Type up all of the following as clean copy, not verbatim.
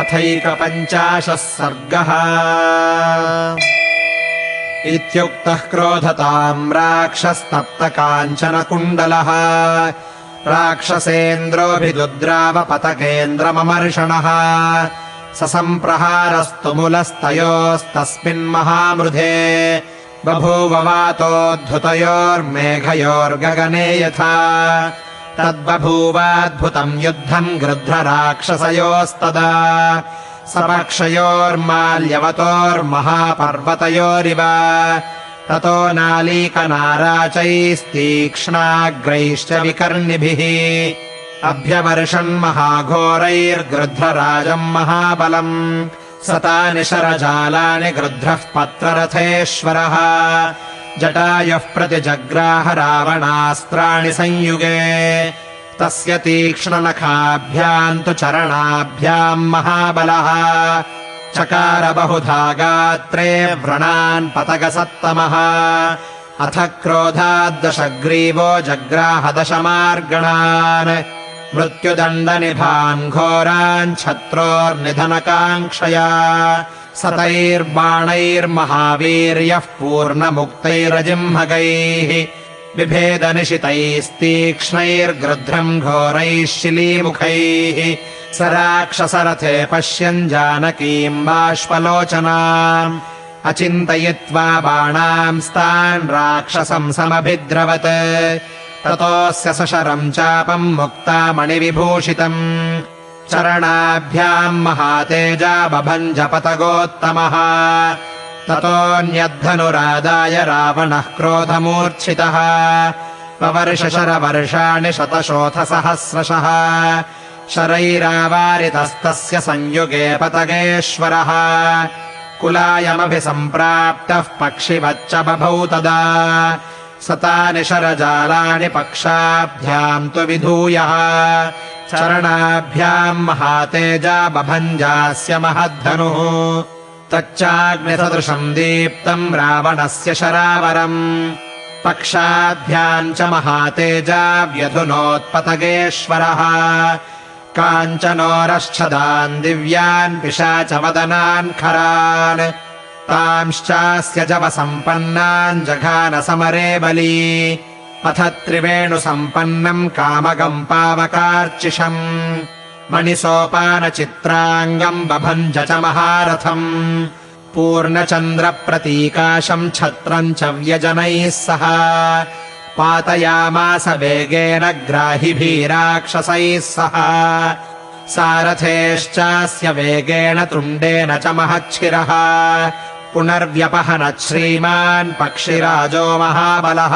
अथैकपञ्चाशः सर्गः। इत्युक्तः क्रोधताम् राक्षस्तप्तकाञ्चनकुण्डलः राक्षसेन्द्रोऽभिदुद्रावपतकेन्द्रममर्षणः ससम्प्रहारस्तुमुलस्तयोस्तस्मिन्महामृधे बभूव वातोद्धुतयोर्मेघयोर्गगने यथा तद्बभूवाद्भुतम् युद्धम् गृध्रराक्षसयोस्तदा सपक्षयोर्माल्यवतोर्महापर्वतयोरिव ततो नालीकनाराचैस्तीक्ष्णाग्रैश्च विकर्णिभिः अभ्यवर्षन्महाघोरैर्गृध्रराजम् महाबलम् सतानि शरजालानि गृध्रः पत्ररथेश्वरः जटायुः प्रतिजग्राह रावणास्त्राणि संयुगे तस्य तीक्ष्णनखाभ्याम् तु चरणाभ्याम् महाबलः चकार बहुधा गात्रे व्रणान् पतगसत्तमः अथ क्रोधाद्दशग्रीवो जग्राह दशमार्गणान् मृत्युदण्डनिभान् घोरान् छत्रोर्निधनकाङ्क्षया सतैर्बाणैर्महावीर्यः पूर्णमुक्तैरजिह्मगैः बिभेदनिशितैस्तीक्ष्णैर्गृध्रम् घोरैः शिलीमुखैः स राक्षसरथे पश्यन् जानकीम् बाष्पलोचनाम् अचिन्तयित्वा बाणांस्तान् राक्षसम् समभिद्रवत् ततोऽस्य सशरम् चापम् मुक्तामणिविभूषितम् चरणाभ्याम् महातेजा बभञ्जपतगोत्तमः ततोऽन्यद्धनुरादाय रावणः क्रोधमूर्च्छितः ववर्षशरवर्षाणि शतशोथसहस्रशः शरैरावारितस्तस्य संयुगे पतगेश्वरः कुलायमभिसम्प्राप्तः पक्षिवच्च बभौ तदा सतानि शरजालानि पक्षाभ्याम् तु विधूयः चरणाभ्याम् महातेजा बभञ्जास्य महद्धनुः तच्चाग्निसदृशम् दीप्तम् रावणस्य शरावरम् पक्षाभ्याम् च महातेजा व्यधुनोत्पतगेश्वरः काञ्चनोरश्छदान् दिव्यान् पिशाचवदनान् खरान् तांश्चास्य जवसम्पन्नान् जघान समरे बली अथ त्रिवेणुसम्पन्नम् कामगम् पावकार्चिषम् मणिसोपानचित्राङ्गम् बभञ्ज च महारथम् पूर्णचन्द्रप्रतीकाशम् छत्रम् च व्यजनैः सह पातयामास वेगेन ग्राहिभिराक्षसैः सह सारथेश्चास्य वेगेन तुण्डेन च महच्छिरः पुनर्व्यपहनत् श्रीमान् पक्षिराजो महाबलः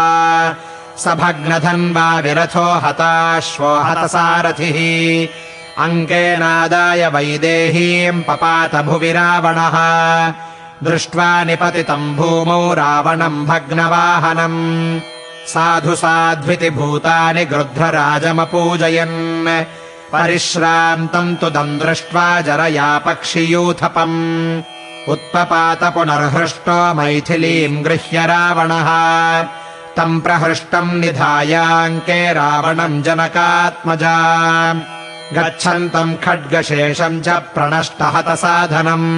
स भग्नधन्वा विरथो हताश्वो हतसारथिः अङ्केनादाय वैदेहीम् पपात भुवि रावणः दृष्ट्वा निपतितम् भूमौ रावणम् भग्नवाहनम् साधु साध्विति भूतानि गृध्रराजमपूजयन् परिश्रान्तम् तु दन्द्रष्ट्वा जरया पक्षियूथपम् उत्पपात पुनर्हृष्टो मैथिलीम् गृह्य रावणः तम् प्रहृष्टम् निधायाङ्के रावणम् जनकात्मजा गच्छन्तम् खड्गशेषम् च प्रणष्टहतसाधनम्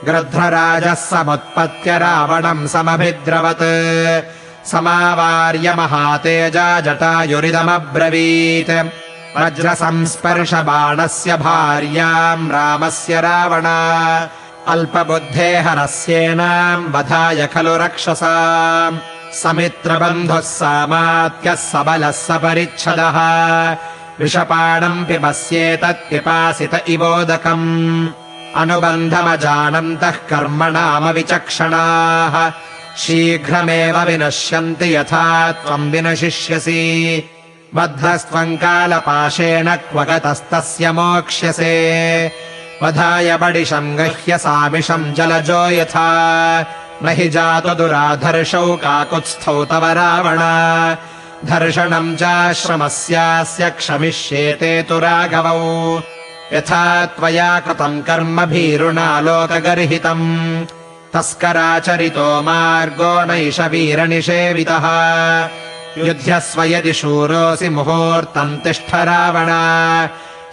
गृध्रराजः समुत्पत्य रावणम् समभिद्रवत् समावार्य महातेजा जटायुरिदमब्रवीत् वज्रसंस्पर्शबाणस्य भार्याम् रामस्य रावण अल्पबुद्धे हरस्येनाम् वधाय खलु रक्षसाम् समित्रबन्धुः सामात्यः सबलः सपरिच्छदः विषपाणम् पिबस्येतत् पिपासित इवोदकम् अनुबन्धमजानन्तः कर्मणामविचक्षणाः शीघ्रमेव विनश्यन्ति यथा त्वम् विनशिष्यसि बद्धस्त्वम् कालपाशेन क्व गतस्तस्य मोक्ष्यसे वधाय बडिशम् गह्य सामिषम् जलजो यथा न हि जातु दुराधर्षौ काकुत्स्थौ तव रावण धर्षणम् चाश्रमस्यास्य क्षमिष्येते तु राघवौ यथा त्वया कृतम् कर्म भीरुणा लोकगर्हितम् तस्कराचरितो मार्गो नैष वीरनिषेवितः युध्यस्व यदि शूरोऽसि मुहूर्तम् तिष्ठ रावण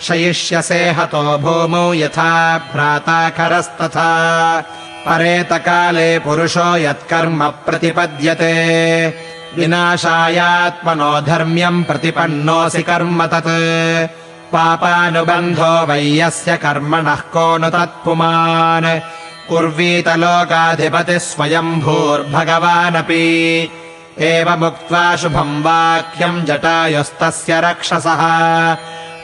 शयिष्यसे हतो भूमौ यथा भ्राता खरस्तथा परेतकाले पुरुषो यत्कर्म प्रतिपद्यते विनाशायात्मनो धर्म्यम् प्रतिपन्नोऽसि कर्म तत् पापानुबन्धो वै यस्य कर्मणः को नु तत्पुमान् कुर्वीत लोकाधिपतिः स्वयम्भूर्भगवानपि एवमुक्त्वा शुभम् वाक्यम् जटायुस्तस्य रक्षसः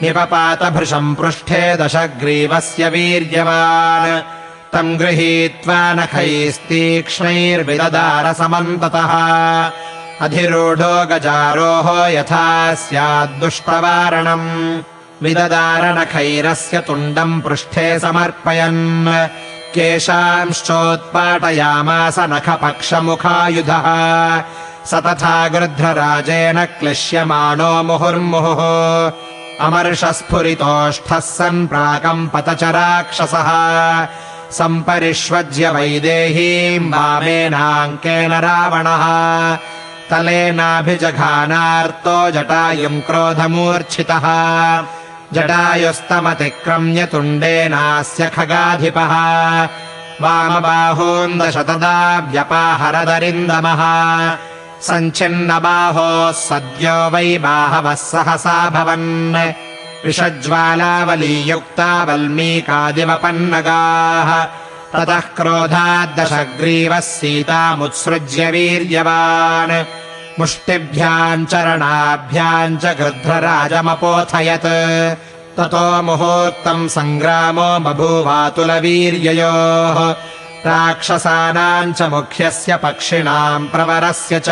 निपपात भृशम् पृष्ठे दशग्रीवस्य वीर्यवान् तम् गृहीत्वा नखैस्तीक्ष्णैर्विददार समन्ततः अधिरूढो गजारोः यथा स्याद्दुष्टवारणम् विददार नखैरस्य तुण्डम् पृष्ठे समर्पयन् केशांश्चोत्पाटयामास नखपक्षमुखायुधः स तथा गृध्रराजेन क्लिश्यमाणो मुहुर्मुहुः अमर्षस्फुरितोष्ठः सन् प्राकम्पत च राक्षसः सम्परिष्वज्य वैदेहीम् वामेनाङ्केन रावणः तलेनाभिजघानार्तो जटायुम् क्रोधमूर्च्छितः जटायुस्तमतिक्रम्य तुण्डेनास्य खगाधिपः वामबाहून् तदा व्यपाहरदरिन्दमः सञ्छिन्नबाहोः सद्यो वै बाहवः सहसा भवन् विषज्ज्वालावलीयुक्ता वल्मीकादिवपन्नगाः ततः क्रोधाद्दशग्रीवः सीतामुत्सृज्य वीर्यवान् मुष्टिभ्याम् चरणाभ्याम् च गृध्रराजमपोथयत् ततो मुहूर्तम् सङ्ग्रामो बभूवातुलवीर्ययोः राक्षसानाम् च मुख्यस्य पक्षिणाम् प्रवरस्य च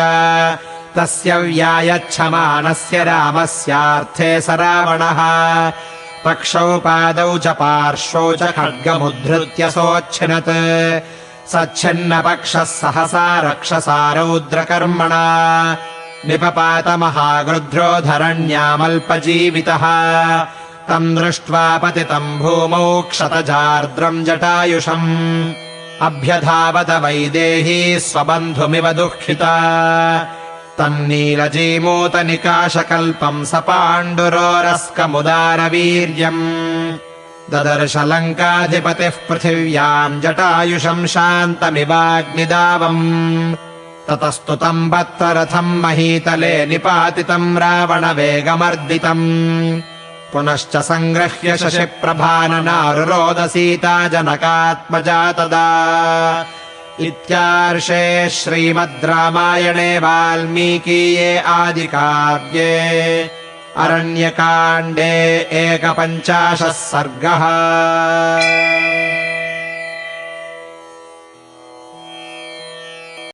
तस्य व्यायच्छमानस्य रामस्यार्थे स रावणः पक्षौ पादौ च पार्श्वौ च खड्गमुद्धृत्य सोच्छिनत् सच्छिन्नपक्षः सहसा रक्षसा रौद्रकर्मणा निपपात महागृध्रो धरण्यामल्पजीवितः तम् दृष्ट्वा पतितम् भूमौ क्षतजार्द्रम् जटायुषम् अभ्यधावत वैदेही स्वबन्धुमिव दुःखिता तन्नीलजीमूतनिकाशकल्पम् स पाण्डुरोरस्कमुदारवीर्यम् ददर्श लङ्काधिपतिः पृथिव्याम् जटायुषम् शान्तमिवाग्निदावम् ततस्तु तम् बत्तरथम् महीतले निपातितम् रावणवेगमर्दितम् पुनश्च सङ्गृह्य शशिप्रभाननारुरोद सीता जनकात्मजा तदा इत्यार्षे श्रीमद् रामायणे वाल्मीकीये आदिकाव्ये अरण्यकाण्डे 51 सर्गः।